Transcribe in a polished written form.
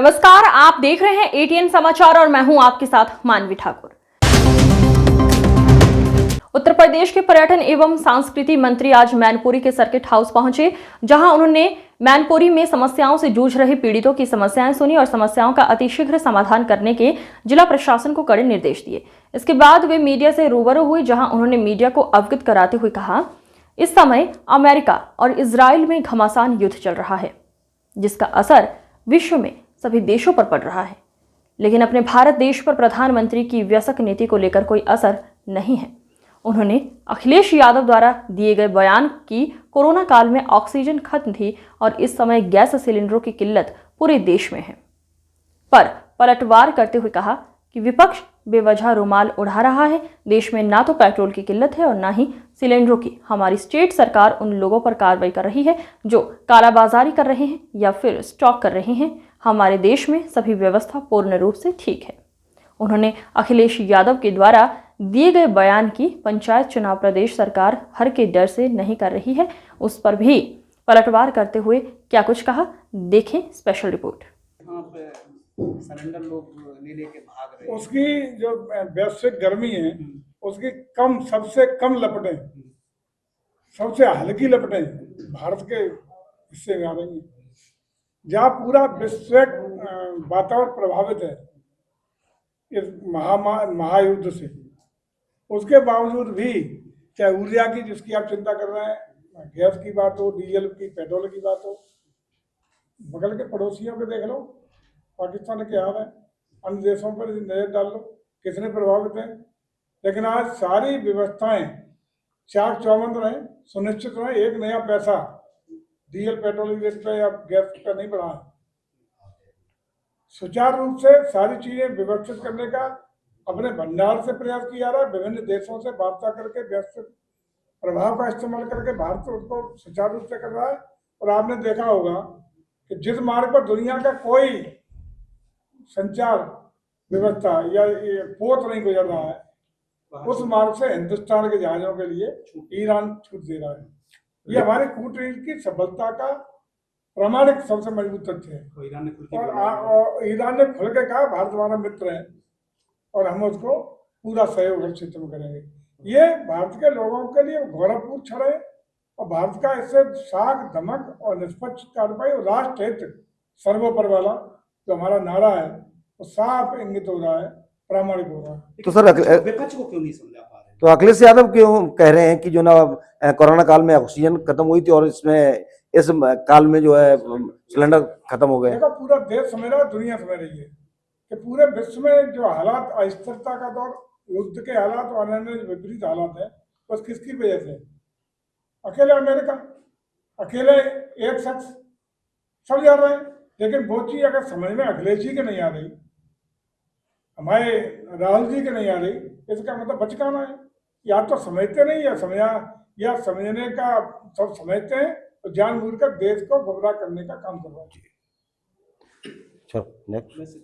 नमस्कार, आप देख रहे हैं एटीएन समाचार और मैं हूं आपके साथ मानवी ठाकुर। उत्तर प्रदेश के पर्यटन एवं संस्कृति मंत्री आज मैनपुरी के सर्किट हाउस पहुंचे, जहां उन्होंने मैनपुरी में समस्याओं से जूझ रहे पीड़ितों की समस्याएं सुनी और समस्याओं का अतिशीघ्र समाधान करने के जिला प्रशासन को कड़े निर्देश दिए। इसके बाद वे मीडिया से रूबरू हुए, जहां उन्होंने मीडिया को अवगत कराते हुए कहा, इस समय अमेरिका और इजराइल में घमासान युद्ध चल रहा है, जिसका असर विश्व में सभी देशों पर पड़ रहा है, लेकिन अपने भारत देश पर प्रधानमंत्री की व्यसक नीति को लेकर कोई असर नहीं है। उन्होंने अखिलेश यादव द्वारा दिए गए बयान की कोरोना काल में ऑक्सीजन खत्म थी और इस समय गैस सिलेंडरों की किल्लत पूरे देश में है, पर पलटवार करते हुए कहा कि विपक्ष बेवजह रुमाल उड़ा रहा है। देश में ना तो पेट्रोल की किल्लत है और ना ही सिलेंडरों की। हमारी स्टेट सरकार उन लोगों पर कार्रवाई कर रही है जो कालाबाजारी कर रहे हैं या फिर स्टॉक कर रहे हैं। हमारे देश में सभी व्यवस्था पूर्ण रूप से ठीक है। उन्होंने अखिलेश यादव के द्वारा दिए गए बयान की पंचायत चुनाव प्रदेश सरकार हर के डर से नहीं कर रही है, उस पर भी पलटवार करते हुए क्या कुछ कहा, देखें स्पेशल रिपोर्ट। सिलेंडर लोग ले लेके भाग रहे हैं। उसकी जो वैश्विक गर्मी है उसकी सबसे कम लपटें, सबसे हल्की लपटें भारत के हिस्से में आ रही हैं, जहाँ पूरा वैश्विक वातावरण प्रभावित है इस महायुद्ध से। उसके बावजूद भी चाहे ऊर्जा की जिसकी आप चिंता कर रहे हैं, गैस की बात हो, डीजल की, पेट्रोल की बात हो, बगल के पड़ोसियों को देख लो, पाकिस्तान के हाल है, अन्य देशों पर नजर डाल लो, कितने प्रभावित हैं। लेकिन आज सारी व्यवस्थाएं चाक चौबंद रहे, सुनिश्चित रहे, एक नया पैसा डीजल पेट्रोल की रेट पे या गैस पे नहीं बढ़ा। सुचारू रूप से सारी चीजें व्यवस्थित करने का अपने भंडार से प्रयास किया रहा है। विभिन्न देशों से वार्ता करके व्यवस्थित प्रभाव का इस्तेमाल करके भारत उसको सुचारू रूप से कर रहा है। और आपने देखा होगा कि जिस मार्ग पर दुनिया का कोई संचार व्यवस्था या पोत नहीं गुजर रहा है, उस मार्ग से हिंदुस्तान के जहाजों के लिए ईरान छूट दे रहा है। ये हमारे कूटनीति की सफलता का प्रामाणिक सबसे मजबूत तथ्य है। और ईरान ने खुल के कहा भारत हमारा मित्र है और हम उसको पूरा सहयोग हर क्षेत्र में करेंगे। ये भारत के लोगों के लिए गौरवपूर्ण क्षण है और भारत का इससे साख, धमक और निष्पक्ष कार्रवाई और राष्ट्र हित सर्वोपरि वाला जो हमारा नारा है वो साफ इंगित हो रहा है, प्रामाणिक हो रहा है। तो सर विपक्ष को क्यों नहीं समझा पा रहे? तो अखिलेश यादव क्यों कह रहे हैं कि जो ना कोरोना काल में ऑक्सीजन खत्म हुई थी और इसमें इस काल में जो है सिलेंडर खत्म हो गए? देखो, पूरा देश समझ रहा है, दुनिया समझ रही है कि पूरे विश्व में जो हालात, अस्थिरता का दौर, युद्ध के हालात और अन्य विपरीत हालात है, बस किसकी वजह से? अकेले अमेरिका, अकेले एक शख्स, सब जा रहे हैं। लेकिन वो चीज अगर समझ में अखिलेश जी के नहीं आ रही, हमारे राहुल जी के नहीं आ रही, इसका मतलब बचकाना है। या तो समझते नहीं या समझने का सब समझते हैं तो जानबूझकर देश को गुमराह करने का काम कर रहे हैं। चलो नेक्स्ट।